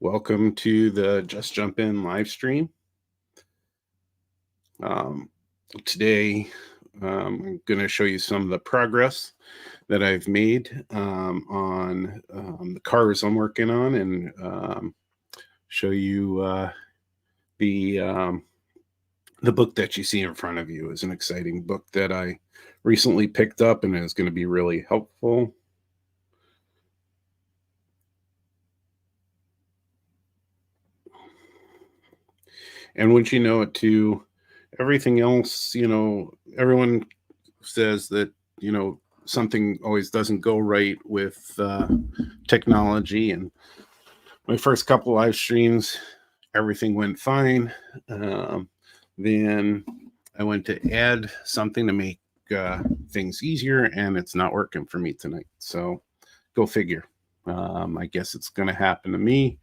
Welcome to the Just Jump In live stream. Um, Today, I'm going to show you some of the progress that I've made on the cars I'm working on, and show you the book that you see in front of you is an exciting book that I recently picked up, and is going to be really helpful. And once you know it too, everything else, everyone says that, something always doesn't go right with technology. And my first couple live streams, everything went fine. Then I went to add something to make things easier, and it's not working for me tonight. So go figure. I guess it's going to happen to me.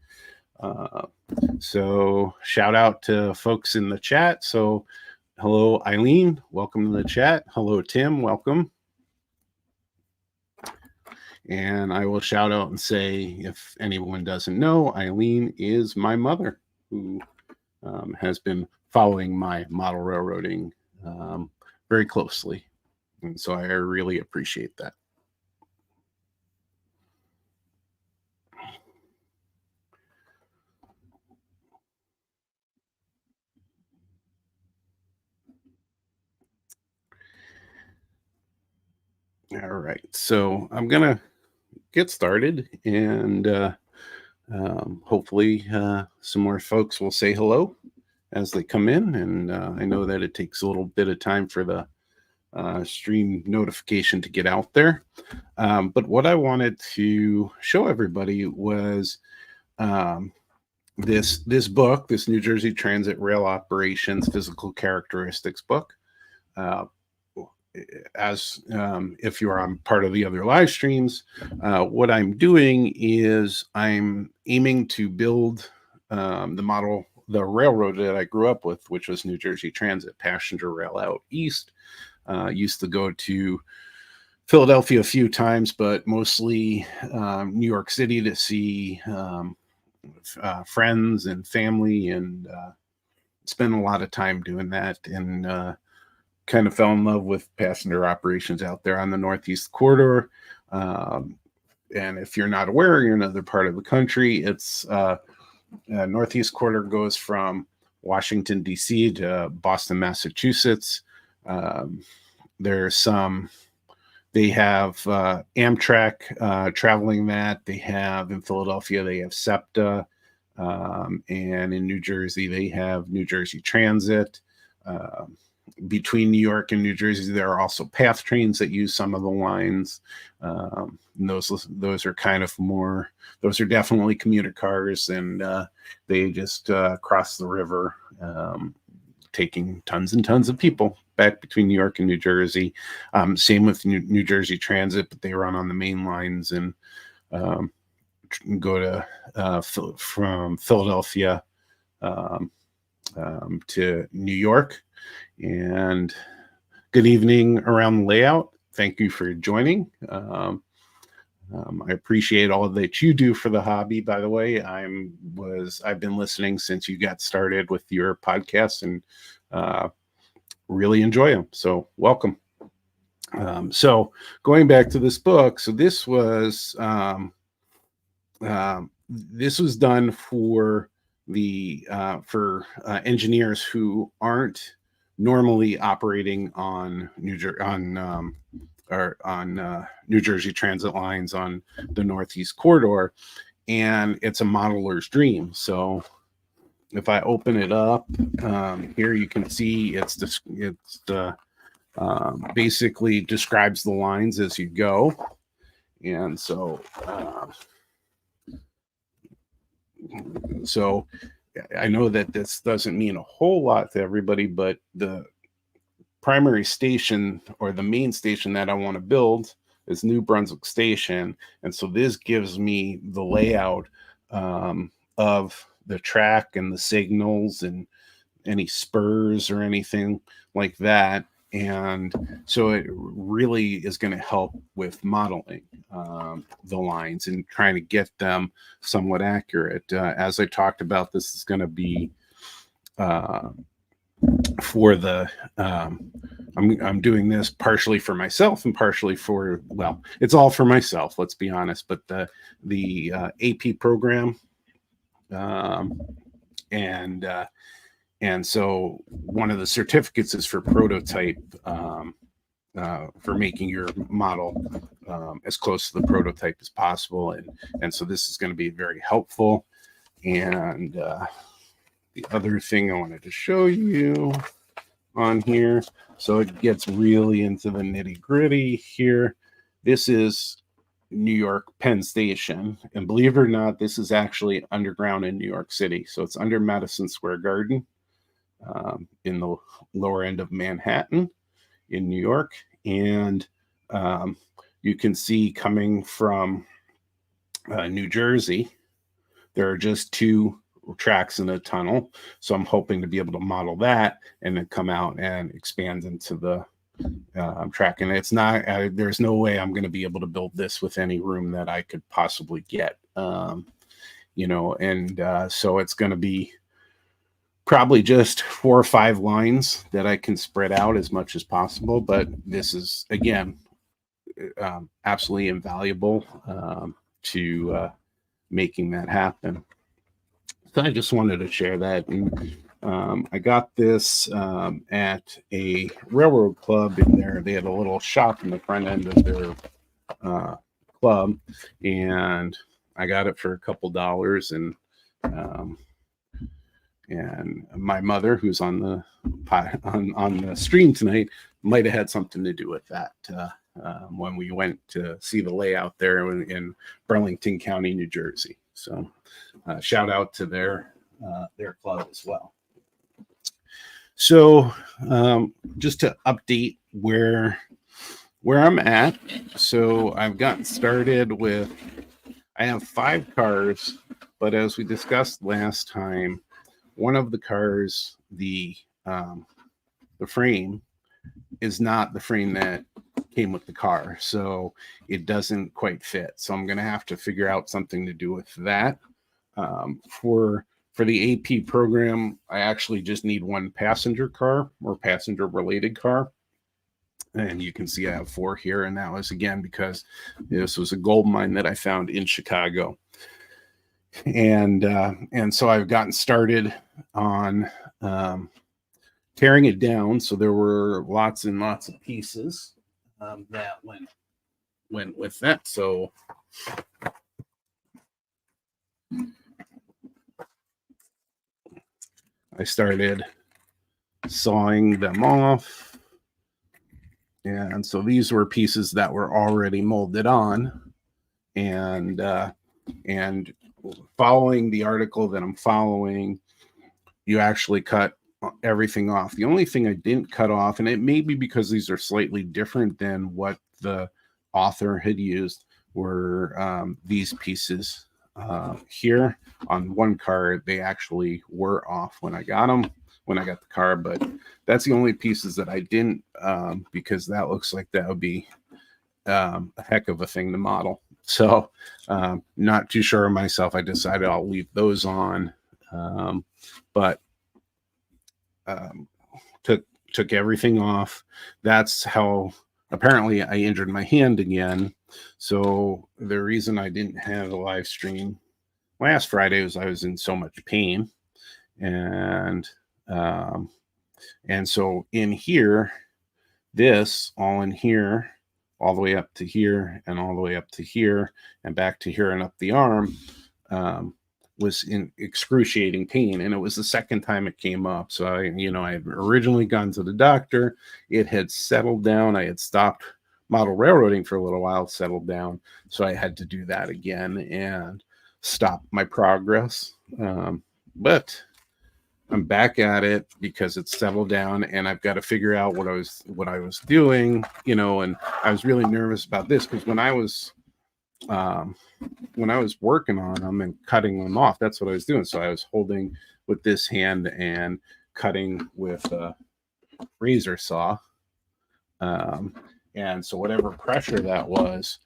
So shout out to folks in the chat. So hello, Eileen. Welcome to the chat. Hello, Tim. Welcome. And I will shout out and say, if anyone doesn't know, Eileen is my mother, who has been following my model railroading very closely. And so I really appreciate that. All right, so I'm gonna get started, and hopefully some more folks will say hello as they come in. And I know that it takes a little bit of time for the stream notification to get out there. But what I wanted to show everybody was this book, this New Jersey Transit Rail Operations Physical Characteristics book. As if you are on part of the other live streams, what I'm doing is I'm aiming to build the railroad that I grew up with, which was New Jersey Transit passenger rail out east. Used to go to Philadelphia a few times, but mostly New York City to see friends and family, and spend a lot of time doing that. And kind of fell in love with passenger operations out there on the Northeast Corridor. And if you're not aware, you're in another part of the country. It's Northeast Corridor goes from Washington, D.C. to Boston, Massachusetts. There's they have Amtrak traveling that. They have in Philadelphia, they have SEPTA. And in New Jersey, they have New Jersey Transit. Between New York and New Jersey, there are also PATH trains that use some of the lines. And those are kind of more, those are definitely commuter cars, and they just cross the river, taking tons and tons of people back between New York and New Jersey. Same with New Jersey Transit, but they run on the main lines and go to from Philadelphia to New York. And good evening around the layout. Thank you for joining. I appreciate all that you do for the hobby. By the way, I've been listening since you got started with your podcast, and really enjoy them. So welcome. So going back to this book, so this was done for the engineers who aren't normally operating on New Jersey Transit lines on the Northeast Corridor, and it's a modeler's dream. So if I open it up, here you can see it's basically describes the lines as you go. And so I know that this doesn't mean a whole lot to everybody, but the primary station, or the main station that I want to build, is New Brunswick Station. And so this gives me the layout of the track and the signals and any spurs or anything like that. And so it really is going to help with modeling the lines and trying to get them somewhat accurate. As I talked about, this is going to be for the I'm doing this partially for myself and partially for, well, it's all for myself, let's be honest, but the AP program, and so one of the certificates is for prototype, for making your model as close to the prototype as possible, and so this is going to be very helpful. And the other thing I wanted to show you on here, so it gets really into the nitty gritty here. This is New York Penn Station, and believe it or not, this is actually underground in New York City. So it's under Madison Square Garden, in the lower end of Manhattan in New York. And you can see coming from New Jersey, there are just 2 tracks in a tunnel. So I'm hoping to be able to model that and then come out and expand into the track. And it's not, there's no way I'm going to be able to build this with any room that I could possibly get, you know, and so it's going to be probably just 4 or 5 lines that I can spread out as much as possible. But this is, again, absolutely invaluable to making that happen. So I just wanted to share that. And I got this at a railroad club in there. They had a little shop in the front end of their club, and I got it for a couple dollars. And my mother, who's on the on the stream tonight, might have had something to do with that when we went to see the layout there in Burlington County, New Jersey. So shout out to their club as well. So just to update where I'm at. So I've gotten started with, I have 5 cars, but as we discussed last time, one of the cars, the frame is not the frame that came with the car, so it doesn't quite fit. So I'm going to have to figure out something to do with that. For the AP program, I actually just need 1 passenger car or passenger related car. And you can see I have 4 here, and that was again because this was a gold mine that I found in Chicago. And so I've gotten started on tearing it down. So there were lots and lots of pieces that went with that. So I started sawing them off. And so these were pieces that were already molded on, and following the article that I'm following, you actually cut everything off. The only thing I didn't cut off, and it may be because these are slightly different than what the author had used, were these pieces here. On one car, they actually were off when I got them, when I got the car, but that's the only pieces that I didn't, because that looks like that would be a heck of a thing to model. So not too sure of myself. I decided I'll leave those on, but took everything off. That's how apparently I injured my hand again. So the reason I didn't have a live stream last Friday was I was in so much pain, and so in here, this all in here, all the way up to here and all the way up to here and back to here and up the arm, was in excruciating pain. And it was the second time it came up. So I had originally gone to the doctor. It had settled down. I had stopped model railroading for a little while, settled down. So I had to do that again and stop my progress. But I'm back at it because it's settled down, and I've got to figure out what I was doing, and I was really nervous about this because when I was working on them and cutting them off, that's what I was doing. So I was holding with this hand and cutting with a razor saw. Um, and so whatever pressure that was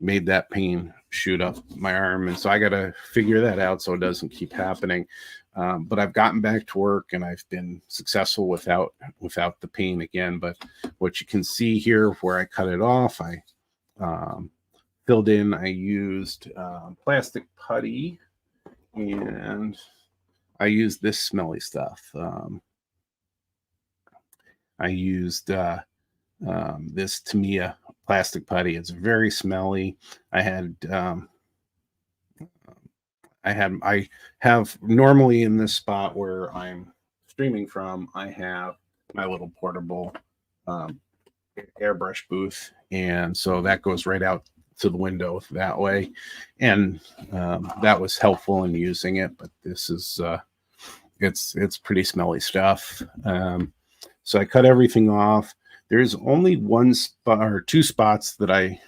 made that pain shoot up my arm. And so I got to figure that out so it doesn't keep happening. But I've gotten back to work and I've been successful without the pain again. But what you can see here where I cut it off, I filled in, I used plastic putty, and I used this smelly stuff. I used this Tamiya plastic putty. It's very smelly. I have normally in this spot where I'm streaming from, I have my little portable airbrush booth, and so that goes right out to the window that way, and that was helpful in using it. But this is it's pretty smelly stuff. So I cut everything off. There's only one spot or two spots that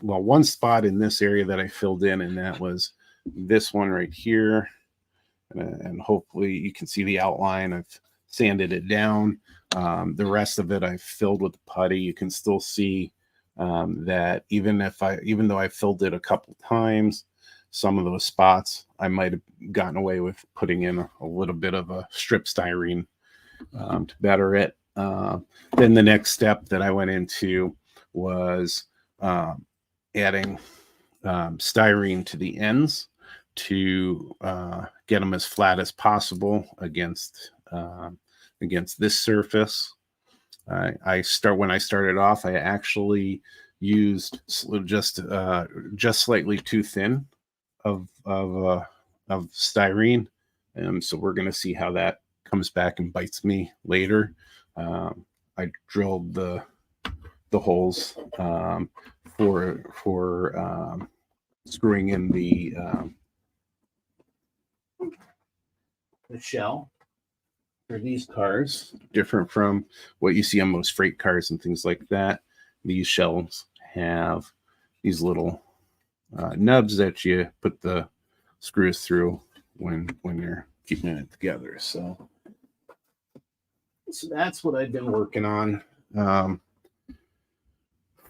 one spot in this area that I filled in, and that was this one right here. And hopefully you can see the outline. I've sanded it down. The rest of it I've filled with putty. You can still see that even though I filled it a couple times, some of those spots I might have gotten away with putting in a little bit of a strip styrene to better it. Then the next step that I went into was adding styrene to the ends to get them as flat as possible against this surface. When I started off, I actually used just slightly too thin of styrene, and so we're going to see how that comes back and bites me later. I drilled the holes for screwing in the shell for these cars, different from what you see on most freight cars and things like that. These shells have these little nubs that you put the screws through when you're keeping it together. So that's what I've been working on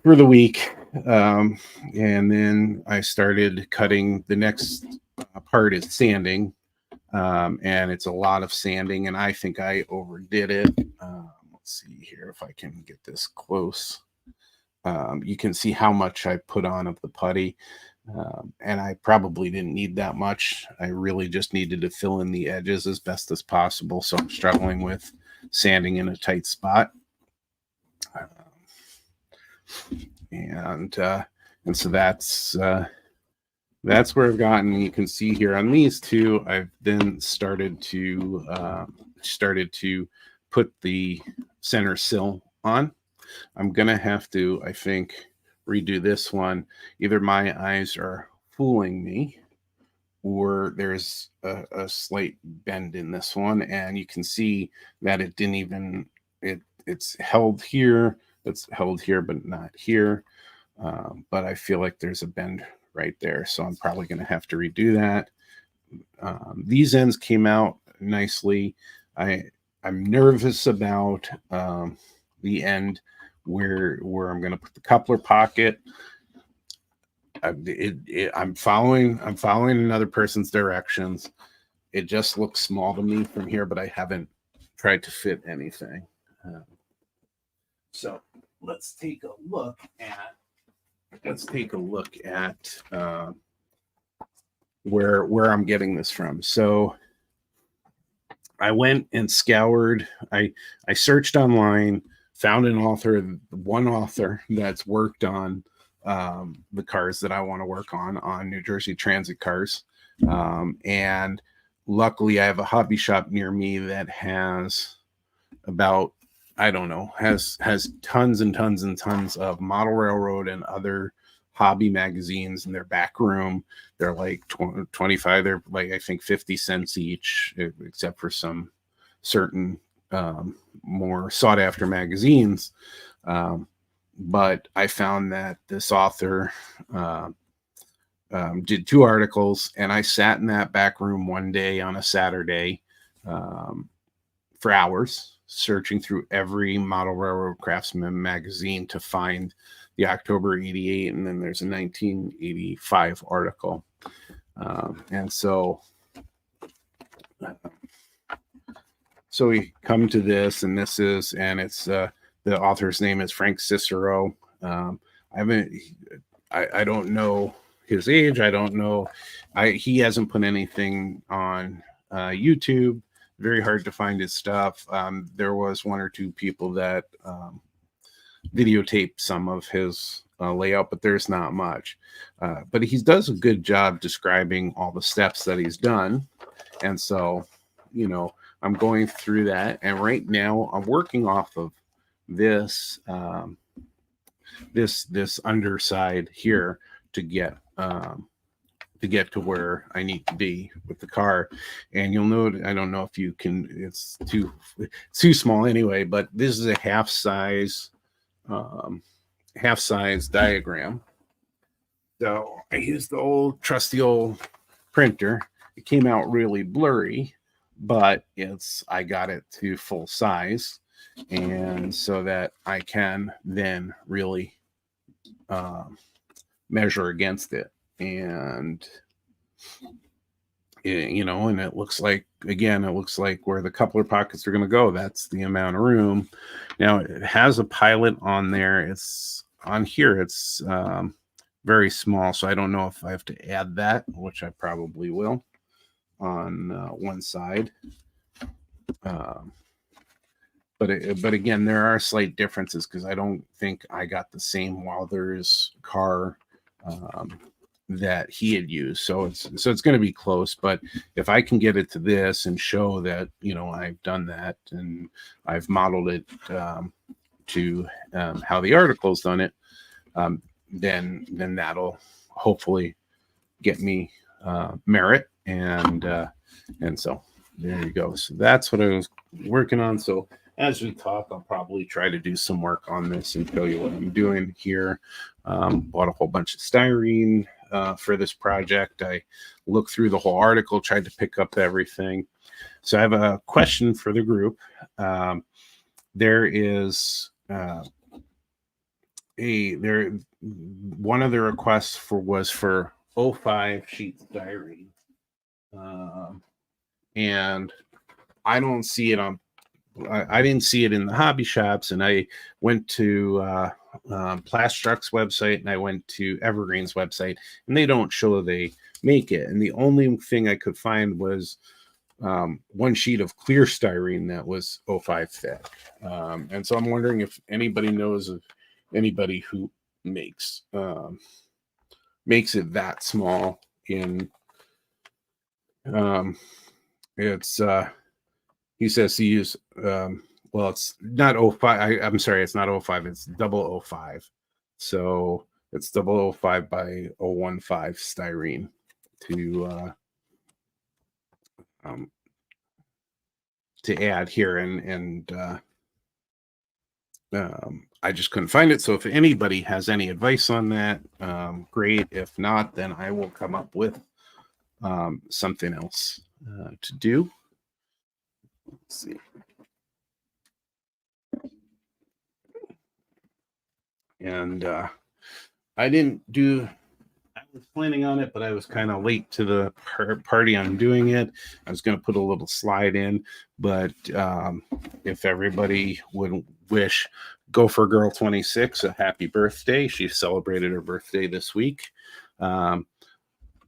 for the week. And then I started cutting. The next part is sanding. And it's a lot of sanding, and I think I overdid it. Let's see here if I can get this close. You can see how much I put on of the putty, and I probably didn't need that much. I really just needed to fill in the edges as best as possible, so I'm struggling with sanding in a tight spot. And so that's where I've gotten. You can see here on these two, I've then started to put the center sill on. I'm gonna have to, I think, redo this one. Either my eyes are fooling me, or there's a slight bend in this one, and you can see that it didn't even it's held here. It's held here, but not here. But I feel like there's a bend right there, so I'm probably going to have to redo that. These ends came out nicely. I'm nervous about the end where I'm going to put the coupler pocket. I'm following another person's directions. It just looks small to me from here, but I haven't tried to fit anything. So let's take a look at where I'm getting this from. So I went and scoured. I searched online, found one author that's worked on the cars that I want to work on New Jersey Transit cars. And luckily I have a hobby shop near me that has about, I don't know, has tons and tons and tons of Model Railroad and other hobby magazines in their back room. They're like 25, they're like, I think 50 cents each, except for some certain more sought after magazines. But I found that this author did 2 articles, and I sat in that back room one day on a Saturday, for hours searching through every model railroad craftsman magazine to find the October 88, and then there's a 1985 article. And so we come to this, and it's the author's name is Frank Cicero. I don't know his age. I don't know. He hasn't put anything on YouTube. Very hard to find his stuff. There was one or two people that videotaped some of his layout, but there's not much. But he does a good job describing all the steps that he's done. And so, I'm going through that. And right now I'm working off of this, this underside here to get to where I need to be with the car. And you'll note, I don't know if you can, it's too small anyway, but this is a half size diagram. So I used the trusty old printer. It came out really blurry, but I got it to full size, and so that I can then really measure against it. And and it looks like, again, where the coupler pockets are going to go. That's the amount of room. Now it has a pilot on there. It's on here. It's very small, so I don't know if I have to add that, which I probably will on one side. But again, there are slight differences because I don't think I got the same Walther's car that he had used. So it's going to be close. But if I can get it to this and show that I've done that and I've modeled it to how the article's done it, then that'll hopefully get me merit. And so there you go. So that's what I was working on. So as we talk, I'll probably try to do some work on this and show you what I'm doing here. Bought a whole bunch of styrene for this project. I looked through the whole article, tried to pick up everything. So I have a question for the group. There is one of the requests was for 05 sheets styrene. And I don't see it on, I didn't see it in the hobby shops, and I went to Plastruck's website and I went to Evergreen's website, and they don't show they make it. And the only thing I could find was one sheet of clear styrene that was 05 thick. And so I'm wondering if anybody knows of anybody who makes it that small in it's he says he used well, it's not 05. I'm sorry, it's not 05, it's 005. So it's 005 by 015 styrene to add here, and I just couldn't find it. So if anybody has any advice on that, great. If not, then I will come up with something else to do. Let's see. And I was planning on it, but I was kind of late to the party on doing it. I was going to put a little slide in, but if everybody would wish Gopher Girl 26 a happy birthday. She celebrated her birthday this week.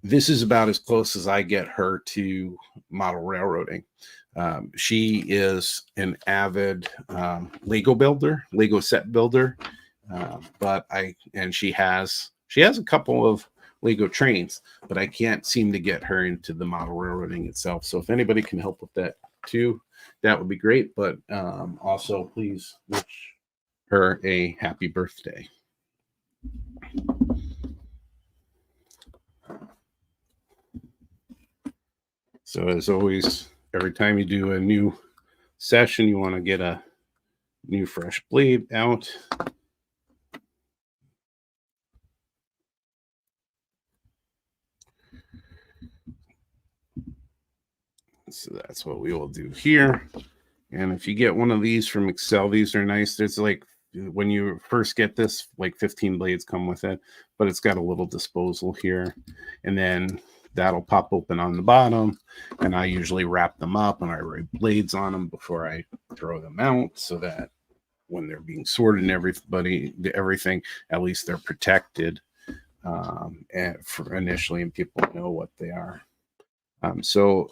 This is about as close as I get her to model railroading. She is an avid Lego set builder, and she has a couple of Lego trains, but I can't seem to get her into the model railroading itself. So if anybody can help with that too, that would be great. But also, please wish her a happy birthday. So as always, every time you do a new session, you want to get a new fresh blade out. So that's what we will do here. And if you get one of these from Excel, these are nice. There's like, when you first get this, like 15 blades come with it, but it's got a little disposal here, and then that'll pop open on the bottom, and I usually wrap them up and I write blades on them before I throw them out, so that when they're being sorted and everything, at least they're protected and for initially, and people know what they are. So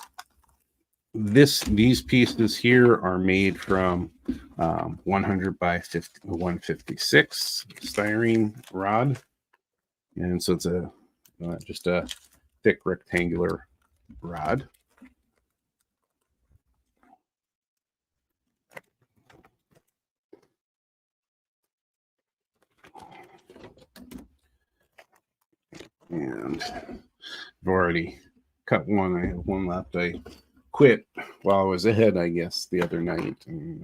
these pieces here are made from 100 by 156 styrene rod, and so it's a just a thick rectangular rod. And I've already cut one. I have one left. I quit while I was ahead, I guess, the other night, and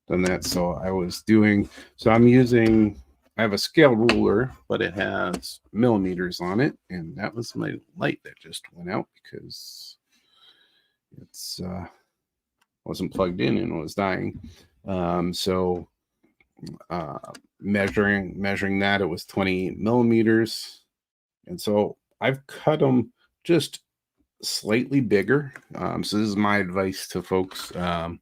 done that. So I'm using, I have a scale ruler, but it has millimeters on it, and that was my light that just went out because it's wasn't plugged in and was dying. So measuring that, it was 20 millimeters, and so I've cut them just slightly bigger. So this is my advice to folks: cut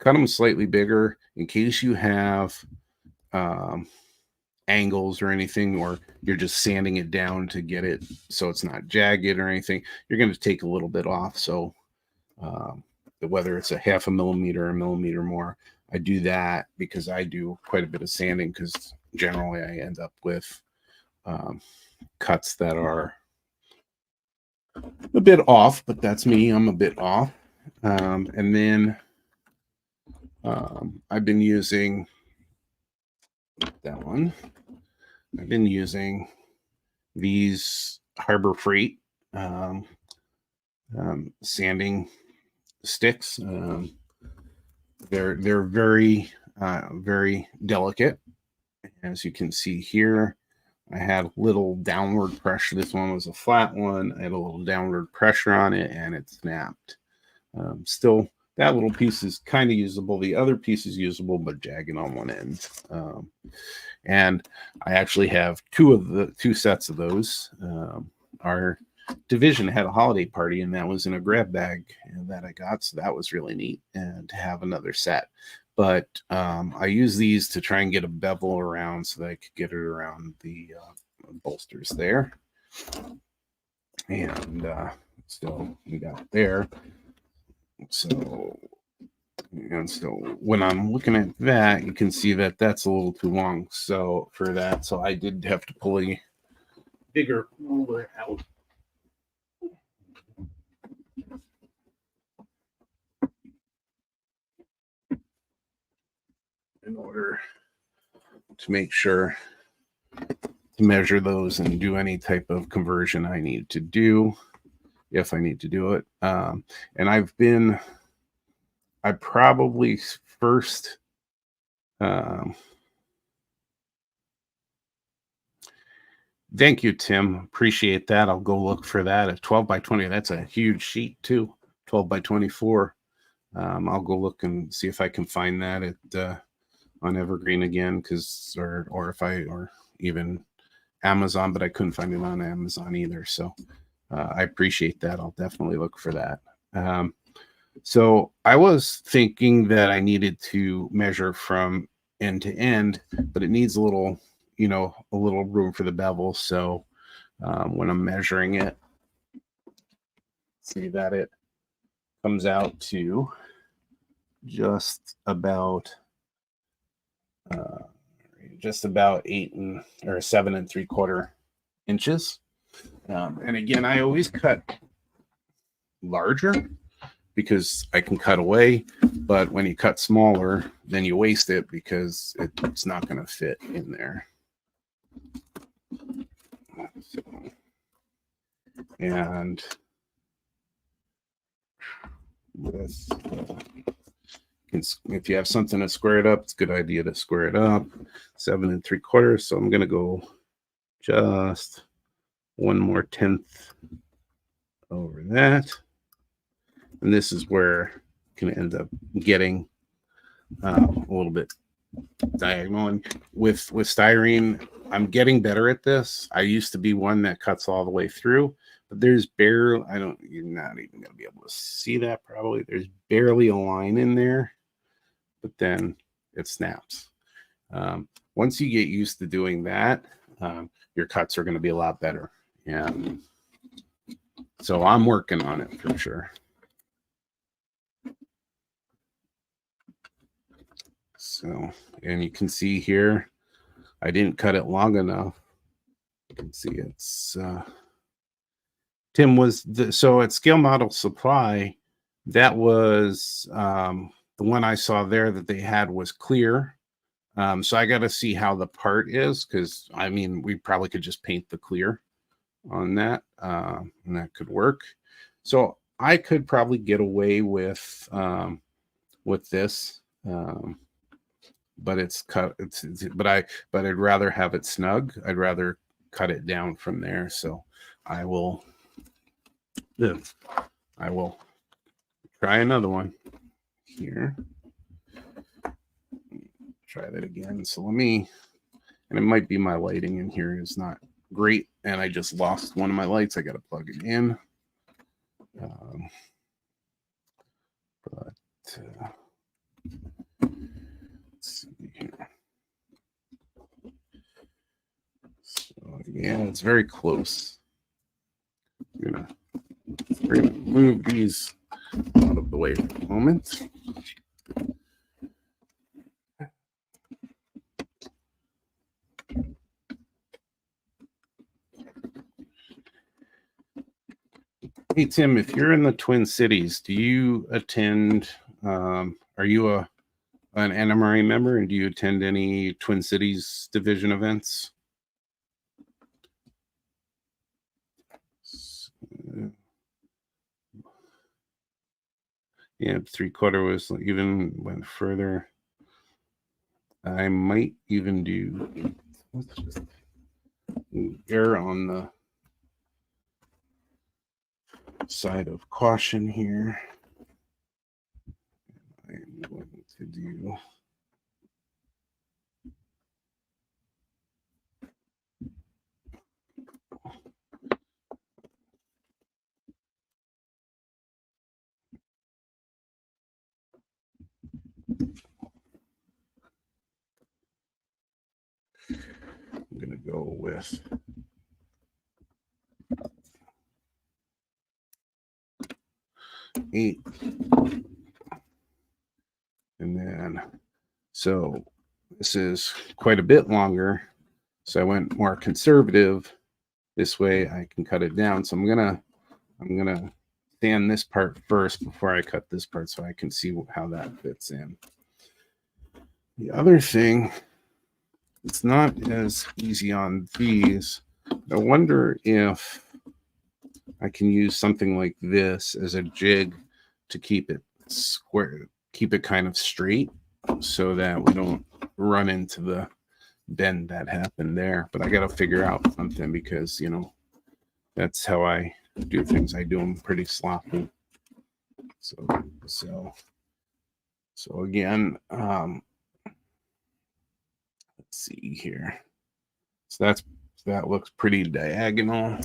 them slightly bigger in case you have angles or anything, or you're just sanding it down to get it so it's not jagged or anything. You're going to take a little bit off. So whether it's a half a millimeter or a millimeter more, I do that because I do quite a bit of sanding, because generally I end up with cuts that are a bit off, but that's me. I'm a bit off. And then I've been using that one. I've been using these Harbor Freight sanding sticks. They're very very delicate, as you can see here. I had little downward pressure. This one was a flat one. I had a little downward pressure on it, and it snapped. Still, that little piece is kind of usable. The other piece is usable, but jagged on one end. And I actually have two sets of those. Our division had a holiday party, and that was in a grab bag that I got, so that was really neat, and to have another set. But I use these to try and get a bevel around so that I could get it around the bolsters there. And so we got it there. So when I'm looking at that, you can see that that's a little too long. So for that, so I did have to pull a bigger ruler out. In order to make sure to measure those and do any type of conversion I need to do, if I need to do it. And I probably first thank you, Tim. Appreciate that. I'll go look for that. At 12 by 20, that's a huge sheet too. 12 by 24. I'll go look and see if I can find that at on Evergreen again, or even Amazon, but I couldn't find it on Amazon either. So I appreciate that. I'll definitely look for that. So I was thinking that I needed to measure from end to end, but it needs a little room for the bevel. So when I'm measuring it, see that it comes out to just about 7 3/4 inches. And again, I always cut larger because I can cut away, but when you cut smaller, then you waste it because it's not going to fit in there. So, and with if you have something to square it up, it's a good idea to square it up. 7 3/4. So I'm going to go just 1 more tenth over that. And this is where can end up getting a little bit diagonal. And with styrene, I'm getting better at this. I used to be one that cuts all the way through, but there's barely, you're not even going to be able to see that probably. There's barely a line in there, but then it snaps. Once you get used to doing that, your cuts are going to be a lot better. And so I'm working on it for sure. So, and you can see here, I didn't cut it long enough. You can see it's, Tim was, so at Scale Model Supply, that was the one I saw there that they had was clear. So I got to see how the part is, because I mean, we probably could just paint the clear on that, and that could work. So I could probably get away with this, but it's cut. But I'd rather have it snug. I'd rather cut it down from there. So I will try another one here. Try that again. So let me, and it might be my lighting in here is not great, and I just lost one of my lights. I got to plug it in. Let's see here. So yeah, it's very close. We're gonna move these out of the way for a moment. Hey, Tim, if you're in the Twin Cities, do you attend, are you an NMRA member, and do you attend any Twin Cities division events? Yeah, 3/4 was even went further. I might even do, let's just err on the side of caution here. I'm going to do I'm going to go with eight. And then, so this is quite a bit longer. So I went more conservative. This way I can cut it down. So I'm gonna sand this part first before I cut this part, so I can see how that fits in. The other thing, it's not as easy on these. I wonder if I can use something like this as a jig to keep it square, keep it kind of straight, so that we don't run into the bend that happened there. But I got to figure out something, because you know that's how I do things. I do them pretty sloppy. So again, let's see here. So that looks pretty diagonal,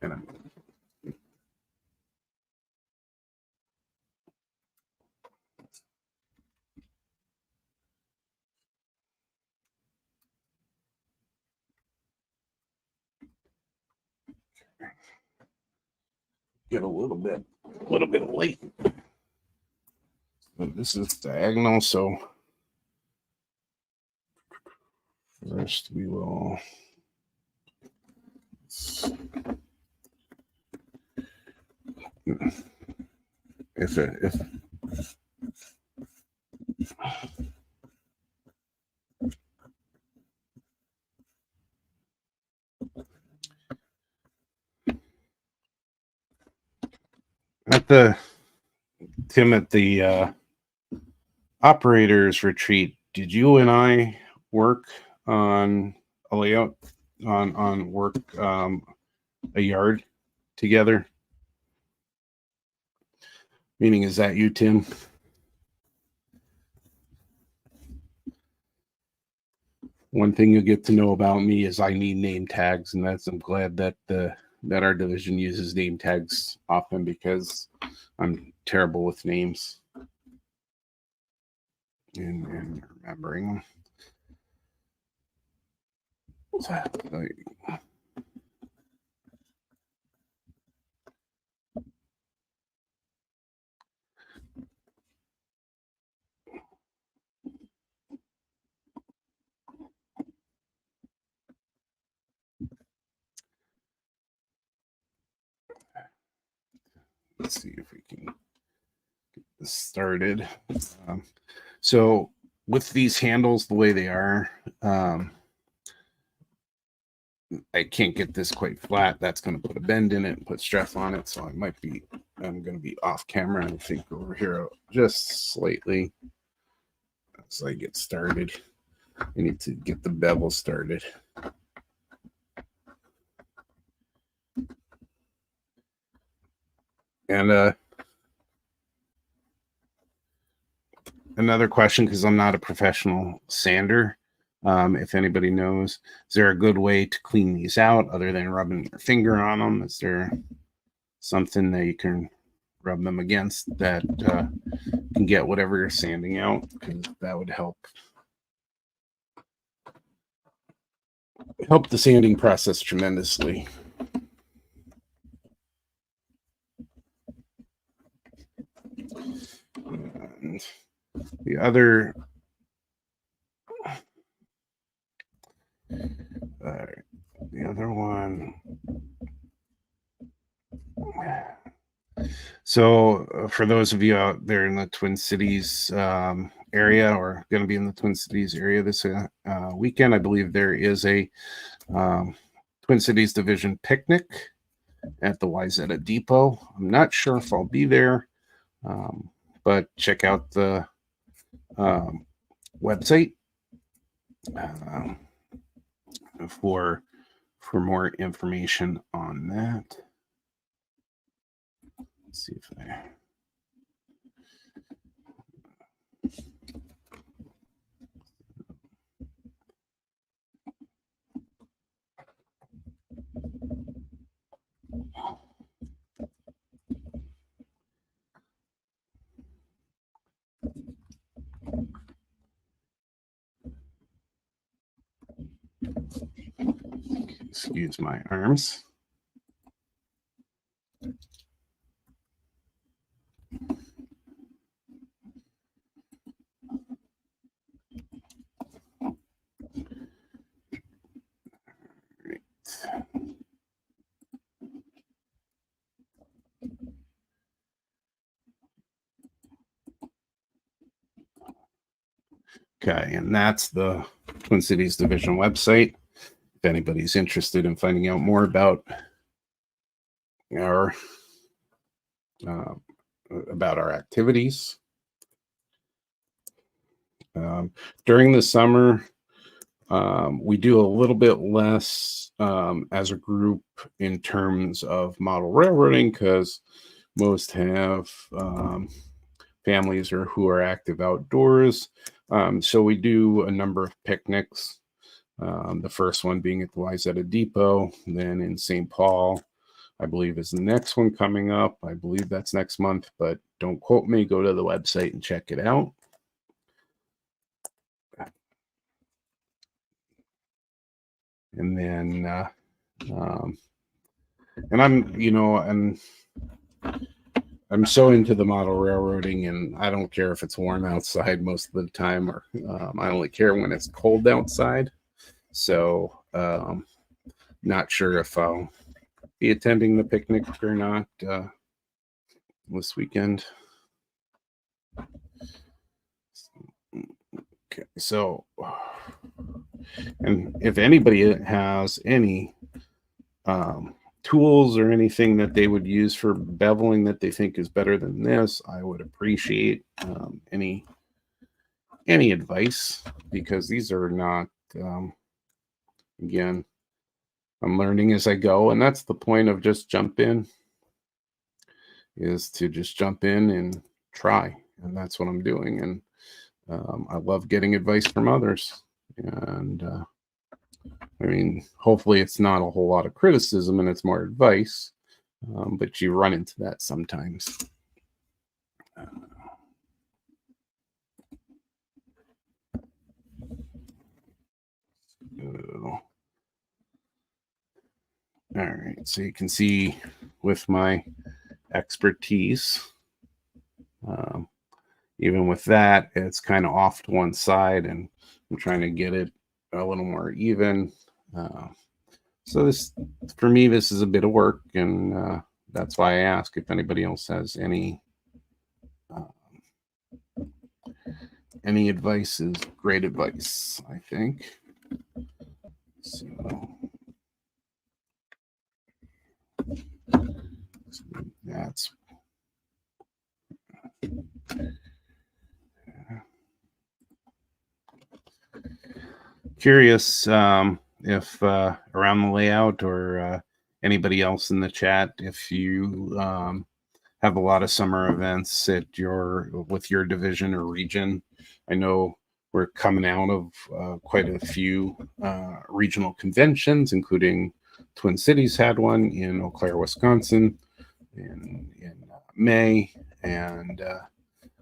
and I'm get a little bit of light. This is diagonal, so first we will if at the Tim, at the operators retreat, did you and I work on a layout on work a yard together? Meaning, is that you, Tim? one thing you'll get to know about me is I need name tags, and I'm glad that that our division uses name tags often because I'm terrible with names and remembering them. Let's see if we can get this started. Um, so with these handles the way they are, I can't get this quite flat. That's going to put a bend in it and put stress on it. So I'm going to be off camera, I think, over here just slightly as I get started. I need to get the bevel started. And another question, because I'm not a professional sander. If anybody knows, is there a good way to clean these out other than rubbing your finger on them? Is there something that you can rub them against that can get whatever you're sanding out? Because that would help the sanding process tremendously. And the other one. So for those of you out there in the Twin Cities area, or going to be in the Twin Cities area this weekend, I believe there is a Twin Cities Division picnic at the Wayzata Depot. I'm not sure if I'll be there, but check out the website for more information on that. Let's see if I... Excuse my arms. Okay, and that's the Twin Cities Division website. If anybody's interested in finding out more about our activities. During the summer, we do a little bit less as a group in terms of model railroading because most have families or who are active outdoors. So we do a number of picnics. The first one being at the Wayzata Depot, then in St. Paul, I believe is the next one coming up. I believe that's next month, but don't quote me. Go to the website and check it out. And then, and I'm so into the model railroading, and I don't care if it's warm outside most of the time, or I only care when it's cold outside. So, not sure if I'll be attending the picnic or not this weekend. Okay, so, and if anybody has any tools or anything that they would use for beveling that they think is better than this, I would appreciate any advice, because these are not, again, I'm learning as I go, and that's the point of just jump in, is to just jump in and try, and that's what I'm doing. And I love getting advice from others, And I mean, hopefully it's not a whole lot of criticism and it's more advice, but you run into that sometimes. All right, so you can see with my expertise, even with that, it's kind of off to one side, and I'm trying to get it a little more even. So this, for me, this is a bit of work, and that's why I ask if anybody else has any advice. Is great advice, I think. So that's curious if around the layout or anybody else in the chat, if you have a lot of summer events at with your division or region. I know we're coming out of quite a few regional conventions, including Twin Cities had one in Eau Claire, Wisconsin in May, and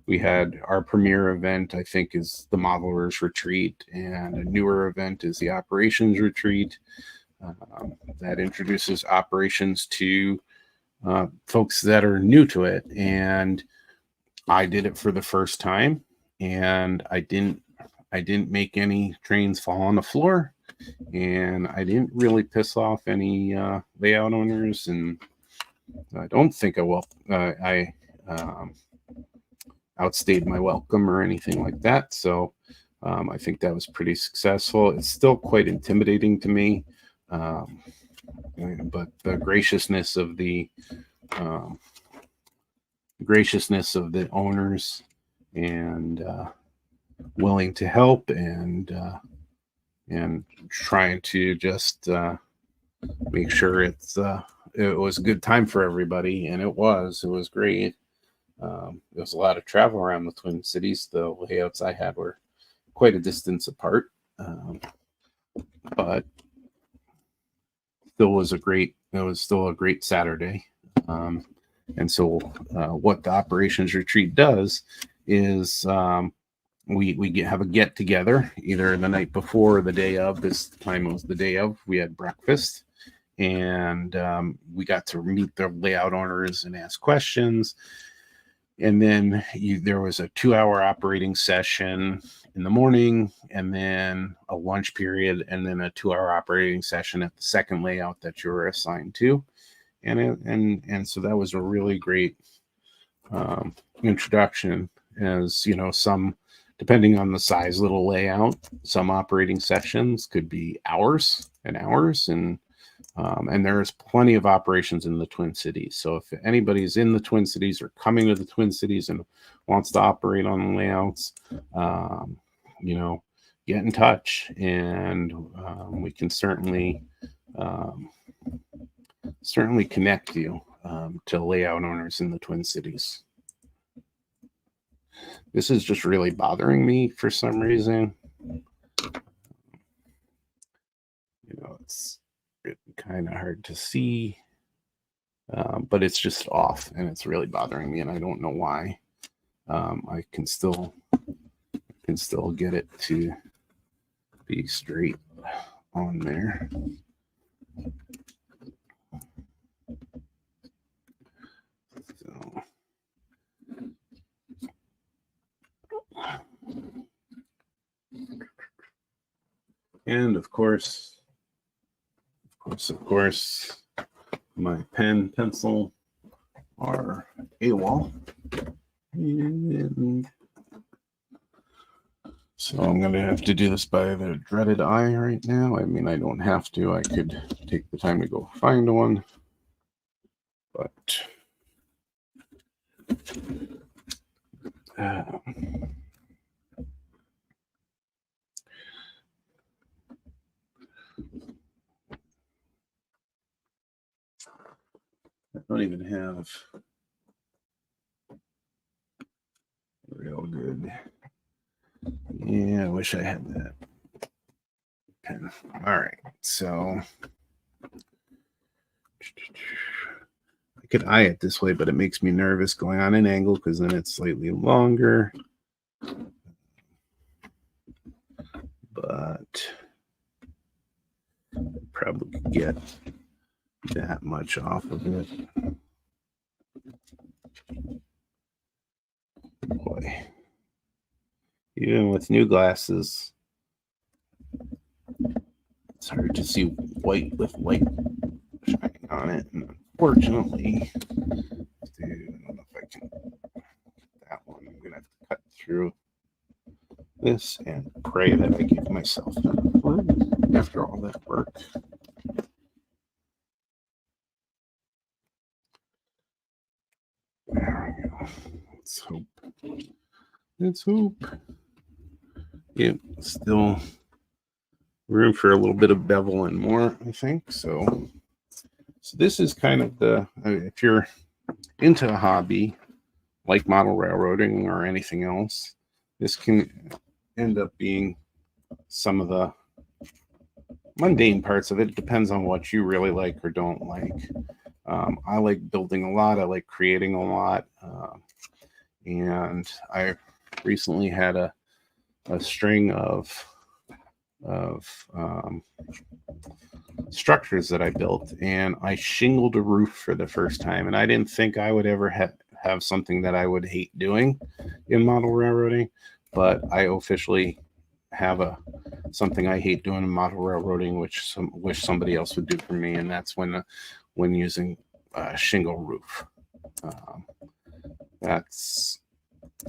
we had our premier event, I think, is the Modelers Retreat, and a newer event is the Operations Retreat that introduces operations to folks that are new to it. And I did it for the first time, and I didn't make any trains fall on the floor, and I didn't really piss off any layout owners, and I don't think I will. I outstayed my welcome or anything like that. So I think that was pretty successful. It's still quite intimidating to me, but the graciousness of the owners and willing to help and trying to just make sure it was a good time for everybody, and it was great. There was a lot of travel around the Twin Cities. The layouts I had were quite a distance apart, but it was still a great Saturday. And so what the operations retreat does is we have a get together either the night before or the day of. This time it was the day of. We had breakfast, and we got to meet the layout owners and ask questions. And then there was a 2-hour operating session in the morning, and then a lunch period, and then a 2-hour operating session at the second layout that you were assigned to. And so that was a really great introduction. As you know, some, depending on the size of the layout, some operating sessions could be hours and hours, and there's plenty of operations in the Twin Cities. So if anybody's in the Twin Cities or coming to the Twin Cities and wants to operate on the layouts, get in touch, and we can certainly connect you to layout owners in the Twin Cities. This is just really bothering me for some reason. It's kind of hard to see, but it's just off, and it's really bothering me, and I don't know why. I can still get it to be straight on there. So, and of course, my pen, pencil are AWOL. And so I'm going to have to do this by the dreaded eye right now. I mean, I don't have to. I could take the time to go find one. But I don't even have real good. Yeah, I wish I had that. All right, so I could eye it this way, but it makes me nervous going on an angle because then it's slightly longer. But probably could get that much off of it. Boy, even with new glasses, it's hard to see white with light shining on it. And unfortunately, I don't know if I can. That one, I'm gonna have to cut through this and pray that I give myself enough room after all that work. There we go. Let's hope. Let's hope. Yep, still room for a little bit of bevel and more, I think. So this is kind of the, if you're into a hobby like model railroading or anything else, this can end up being some of the mundane parts of it. It depends on what you really like or don't like. I like building a lot. I like creating a lot. And I recently had a string of structures that I built, and I shingled a roof for the first time. And I didn't think I would ever have something that I would hate doing in model railroading, but I officially have something I hate doing in model railroading, which wish somebody else would do for me, and that's when using a shingle roof.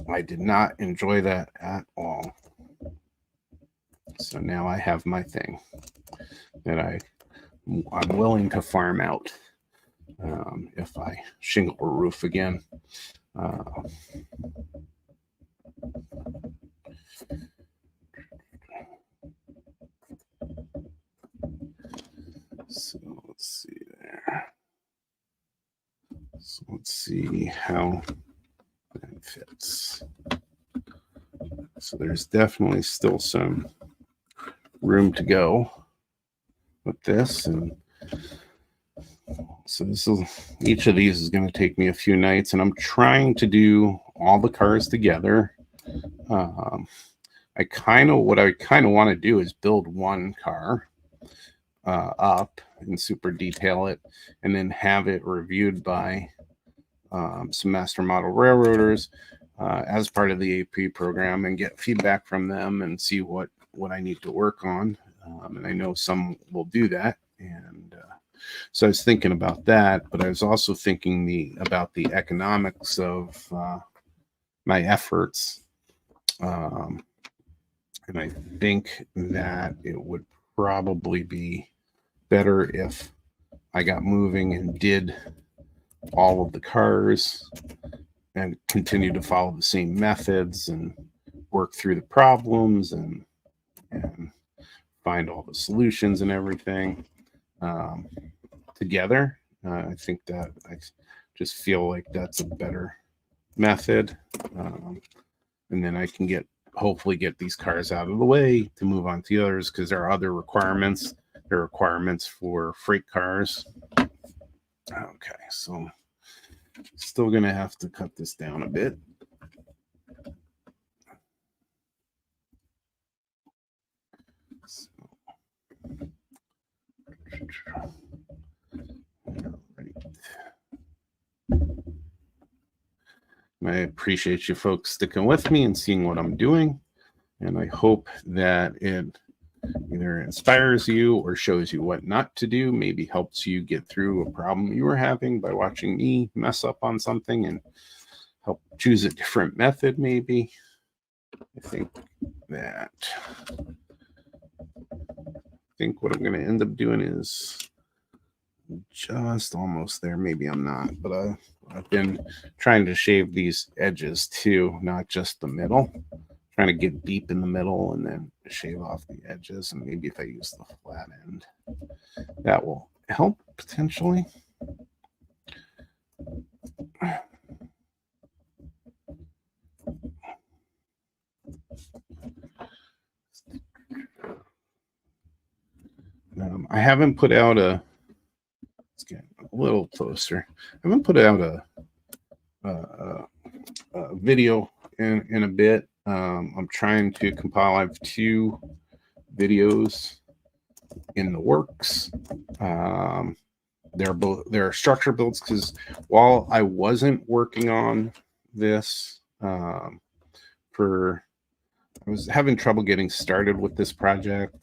I did not enjoy that at all. So now I have my thing that I'm willing to farm out if I shingle a roof again. So let's see there. So let's see how that fits. So there's definitely still some room to go with this, and so each of these is going to take me a few nights, and I'm trying to do all the cars together. What I kind of want to do is build one car up and super detail it, and then have it reviewed by some master model railroaders as part of the AP program, and get feedback from them and see what I need to work on. And I know some will do that, and so I was thinking about that, but I was also thinking about the economics of my efforts. And I think that it would probably be better if I got moving and did all of the cars and continue to follow the same methods and work through the problems and find all the solutions and everything together. I think that I just feel like that's a better method. And then I can hopefully get these cars out of the way to move on to the others, because there are other requirements. There are requirements for freight cars. Okay, so still going to have to cut this down a bit. So, I appreciate you folks sticking with me and seeing what I'm doing. And I hope that it either inspires you or shows you what not to do, maybe helps you get through a problem you were having by watching me mess up on something and help choose a different method, maybe. I think what I'm going to end up doing is just almost there. Maybe I'm not, but I've been trying to shave these edges too, not just the middle. Trying to get deep in the middle and then shave off the edges, and maybe if I use the flat end, that will help potentially. I haven't put out let's get a little closer. I haven't put out a video in a bit. I'm trying to compile. I have 2 videos in the works. They're structure builds, because while I wasn't working on this I was having trouble getting started with this project,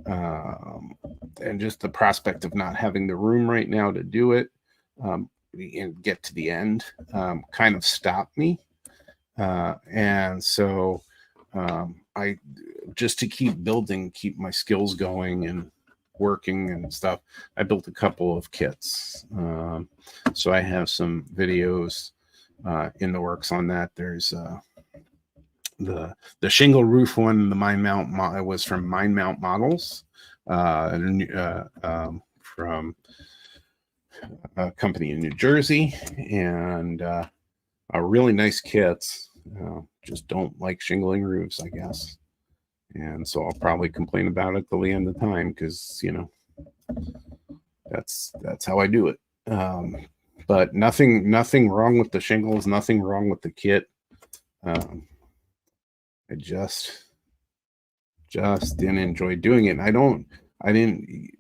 and just the prospect of not having the room right now to do it and get to the end kind of stopped me. And so I, just to keep building, keep my skills going and working and stuff, I built a couple of kits. So I have some videos in the works on that. There's the shingle roof one, the Mind Mount was from Mind Mount Models, from a company in New Jersey, and really nice kits. Just don't like shingling roofs, I guess. And so I'll probably complain about it till the end of time, because that's how I do it. But nothing wrong with the shingles, nothing wrong with the kit. I just didn't enjoy doing it. And I didn't,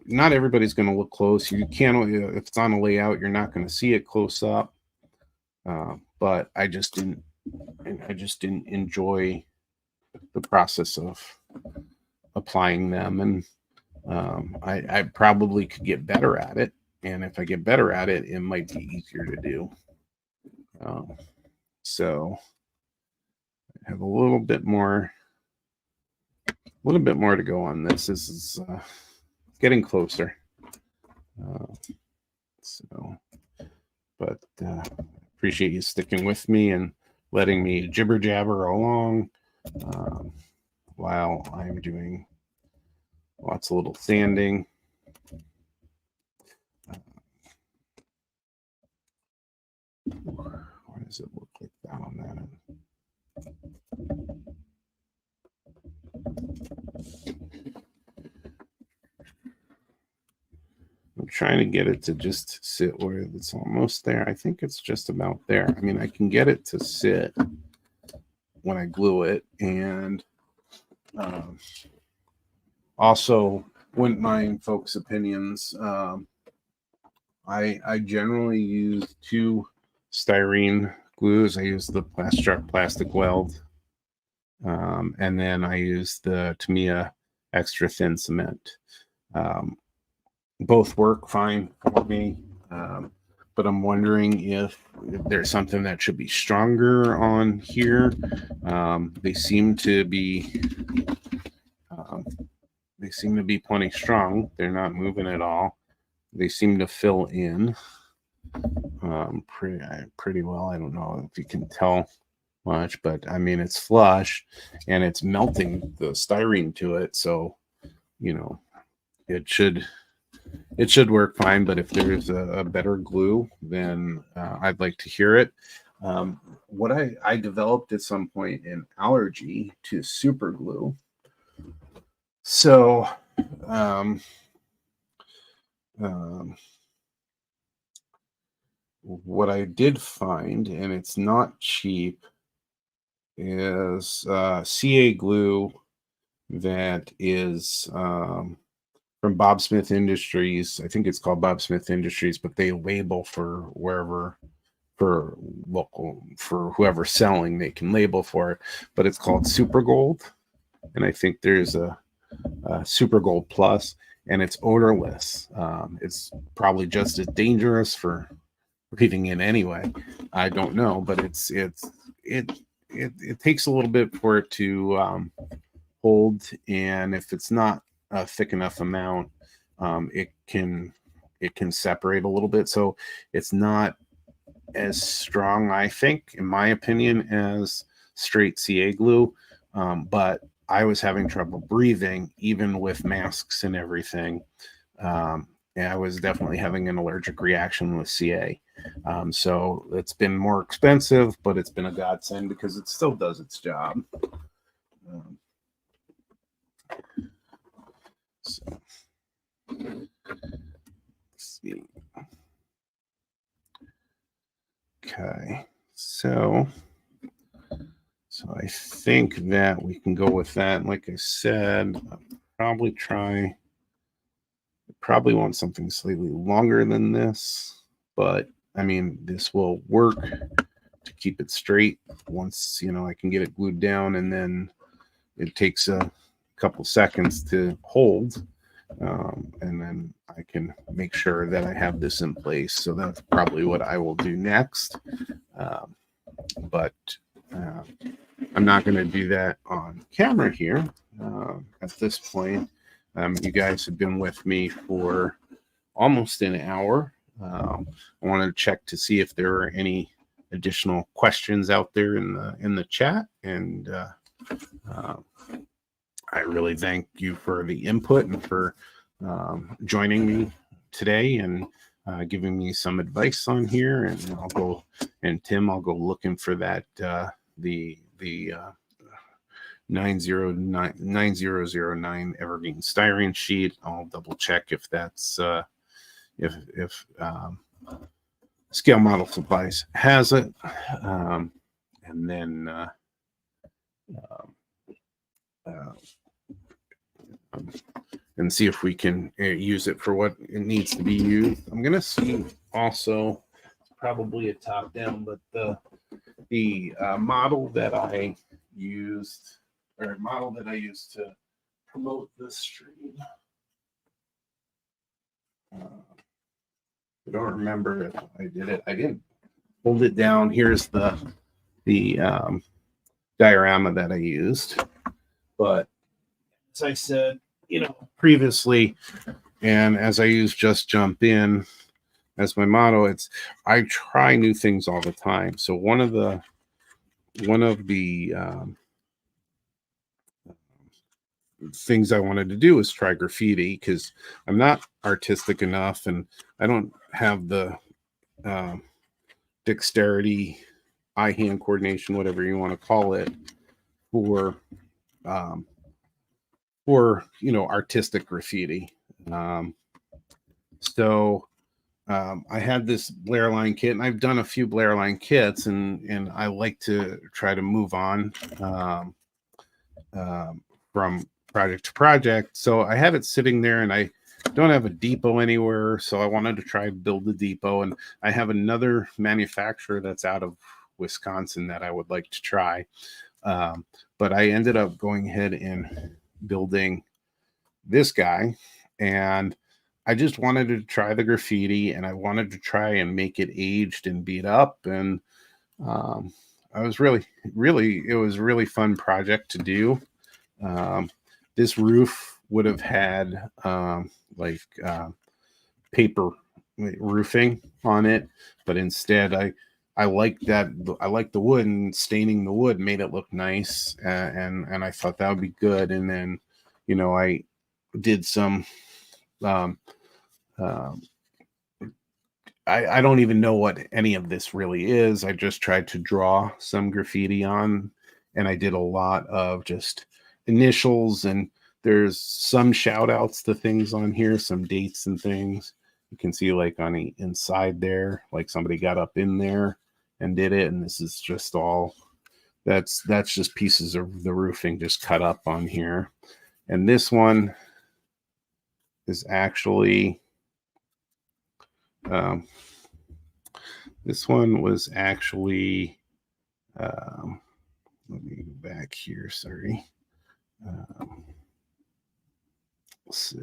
not everybody's going to look close. You can't, if it's on a layout, you're not going to see it close up. But I just didn't enjoy the process of applying them. And I probably could get better at it. And if I get better at it, it might be easier to do. So I have a little bit more to go on this. This is getting closer. But appreciate you sticking with me and letting me jibber jabber along while I'm doing lots of little sanding. Why does it look like that on that end? I'm trying to get it to just sit where it's almost there. I think it's just about there. I mean, I can get it to sit when I glue it. And also, wouldn't mind folks' opinions. I generally use 2 styrene glues. I use the plastic weld, and then I use the Tamiya extra thin cement. Both work fine for me, but I'm wondering if there's something that should be stronger on here. They seem to be plenty strong. They're not moving at all. They seem to fill in pretty well. I don't know if you can tell much, but I mean, it's flush and it's melting the styrene to it, so it should work fine. But if there's a better glue, then I'd like to hear it. What I developed at some point an allergy to super glue. So what I did find, and it's not cheap, is CA glue that is from Bob Smith Industries. I think it's called Bob Smith Industries, but they label for whoever's selling, they can label for it. But it's called Super Gold, and I think there's a Super Gold Plus, and it's odorless. It's probably just as dangerous for breathing in anyway. I don't know, but it takes a little bit for it to hold, and if it's not a thick enough amount, it can separate a little bit. So it's not as strong, I think, in my opinion, as straight CA glue. But I was having trouble breathing, even with masks and everything. And I was definitely having an allergic reaction with CA. So it's been more expensive, but it's been a godsend because it still does its job. So see. Okay, so I think that we can go with that. Like I said, I'll probably want something slightly longer than this, but I mean, this will work to keep it straight once, I can get it glued down, and then it takes a couple seconds to hold. And then I can make sure that I have this in place. So that's probably what I will do next. But I'm not going to do that on camera here at this point. You guys have been with me for almost an hour. I wanted to check to see if there are any additional questions out there in the chat, and I really thank you for the input and for joining me today and giving me some advice on here. And Tim, I'll go looking for that the 9009 evergreen styrene sheet. I'll double check if that's if Scale Model Supplies has it, and then and see if we can use it for what it needs to be used. I'm gonna see also, it's probably a top down, but the model that I used, or model that I used to promote this stream. I don't remember if I did it. I didn't hold it down. Here's the diorama that I used, but as I said, previously, and as I use Just Jump In as my motto, I try new things all the time. So one of the things I wanted to do is try graffiti, because I'm not artistic enough and I don't have the dexterity, eye-hand coordination, whatever you want to call it, for artistic graffiti. So I had this Blairline kit, and I've done a few Blairline kits, and I like to try to move on from project to project. So I have it sitting there, and I don't have a depot anywhere, so I wanted to try to build a depot. And I have another manufacturer that's out of Wisconsin that I would like to try. But I ended up going ahead and building this guy, and I just wanted to try the graffiti, and I wanted to try and make it aged and beat up. And I was it was a really fun project to do. This roof would have had paper roofing on it, but instead I like the wood, and staining the wood made it look nice, and I thought that would be good. And then I did some I don't even know what any of this really is. I just tried to draw some graffiti on, and I did a lot of just initials, and there's some shout outs to things on here, some dates and things. You can see like on the inside there, like somebody got up in there and did it. And this is just all, that's just pieces of the roofing just cut up on here. And this one is actually, this one was actually, let me go back here, sorry. So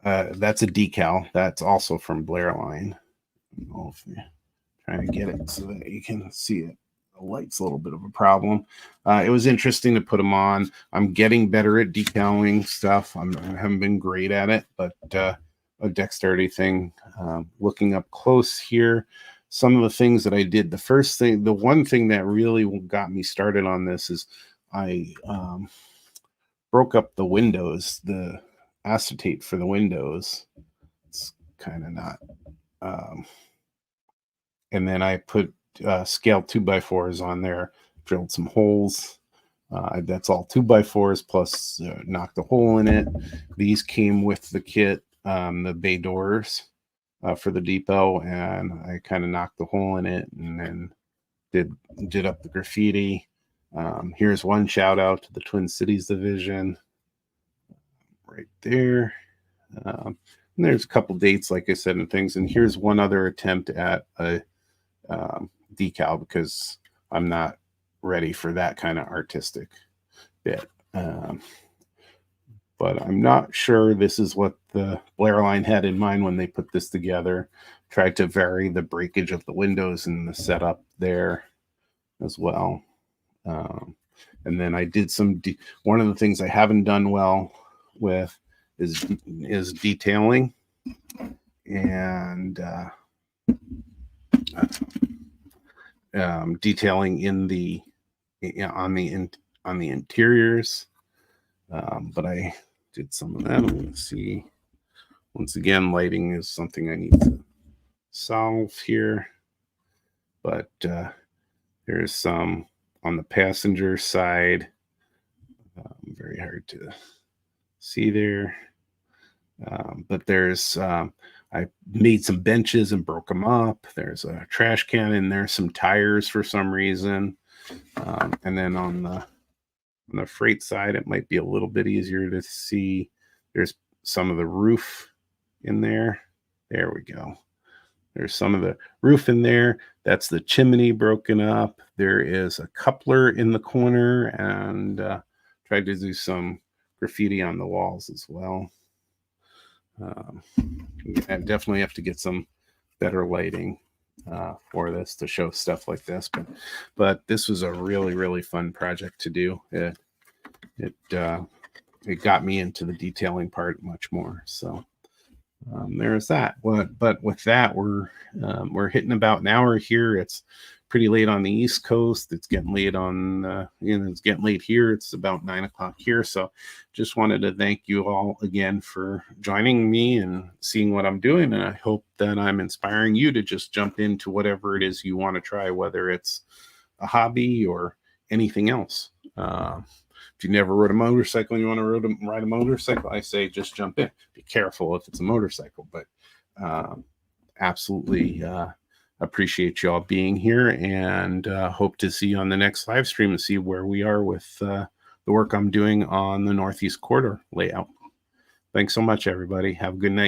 that's a decal. That's also from Blairline. I don't know if you're trying to get it so that you can see it. The light's a little bit of a problem. It was interesting to put them on. I'm getting better at decaling stuff. I haven't been great at it, but a dexterity thing. Looking up close here, some of the things that I did. The one thing that really got me started on this is I broke up the windows, the acetate for the windows. It's kind of not. And then I put scale 2x4s on there, drilled some holes, That's all 2x4s plus knocked a hole in it. These came with the kit, the bay doors for the depot, and I kind of knocked the hole in it and then did up the graffiti. Here's one shout out to the Twin Cities division right there. And there's a couple dates, like I said, and things. And here's one other attempt at a decal, because I'm not ready for that kind of artistic bit. But I'm not sure this is what the Blair line had in mind when they put this together. Tried to vary the breakage of the windows and the setup there as well. And then I did some, one of the things I haven't done well with is detailing, and detailing in the on the interiors. But I did some of that. Let's see. Once again, lighting is something I need to solve here. But there's some on the passenger side. Very hard to see there. But there's I made some benches and broke them up. There's a trash can in there, some tires for some reason. And then on the freight side, it might be a little bit easier to see. There's some of the roof in there. There we go. There's some of the roof in there. That's the chimney broken up. There is a coupler in the corner, and tried to do some graffiti on the walls as well. I definitely have to get some better lighting for this to show stuff like this, but this was a really fun project to do. It got me into the detailing part much more. So there's that. But with that, we're hitting about an hour here. It's pretty late on the East Coast. It's getting late on it's getting late here. It's about 9 o'clock here. So just wanted to thank you all again for joining me and seeing what I'm doing. And I hope that I'm inspiring you to just jump into whatever it is you want to try, whether it's a hobby or anything else. If you never rode a motorcycle and you want to ride a motorcycle, I say just jump in. Be careful if it's a motorcycle, but absolutely appreciate you all being here, and hope to see you on the next live stream and see where we are with the work I'm doing on the Northeast Corridor layout. Thanks so much, everybody. Have a good night.